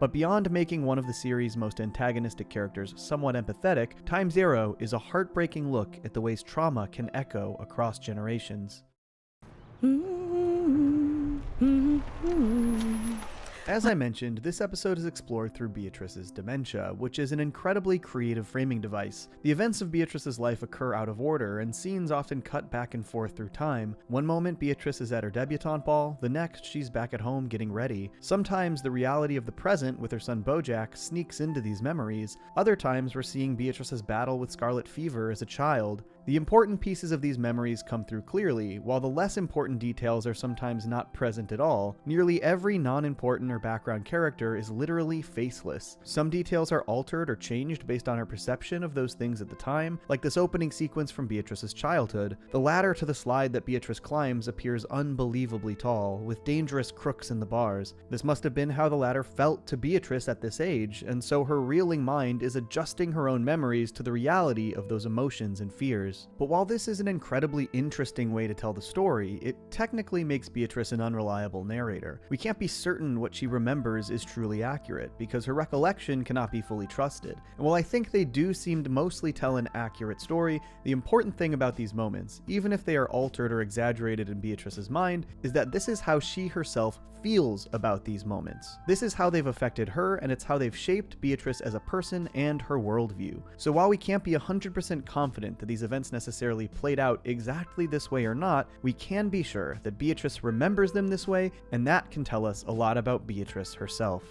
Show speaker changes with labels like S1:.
S1: But beyond making one of the series' most antagonistic characters somewhat empathetic, Time Zero is a heartbreaking look at the ways trauma can echo across generations. As I mentioned, this episode is explored through Beatrice's dementia, which is an incredibly creative framing device. The events of Beatrice's life occur out of order, and scenes often cut back and forth through time. One moment Beatrice is at her debutante ball, the next she's back at home getting ready. Sometimes the reality of the present with her son Bojack sneaks into these memories. Other times we're seeing Beatrice's battle with scarlet fever as a child. The important pieces of these memories come through clearly, while the less important details are sometimes not present at all. Nearly every non-important or background character is literally faceless. Some details are altered or changed based on her perception of those things at the time, like this opening sequence from Beatrice's childhood. The ladder to the slide that Beatrice climbs appears unbelievably tall, with dangerous crooks in the bars. This must have been how the ladder felt to Beatrice at this age, and so her reeling mind is adjusting her own memories to the reality of those emotions and fears. But while this is an incredibly interesting way to tell the story, it technically makes Beatrice an unreliable narrator. We can't be certain what she remembers is truly accurate, because her recollection cannot be fully trusted. And while I think they do seem to mostly tell an accurate story, the important thing about these moments, even if they are altered or exaggerated in Beatrice's mind, is that this is how she herself feels about these moments. This is how they've affected her, and it's how they've shaped Beatrice as a person and her worldview. So while we can't be 100% confident that these events necessarily played out exactly this way or not, we can be sure that Beatrice remembers them this way, and that can tell us a lot about Beatrice herself.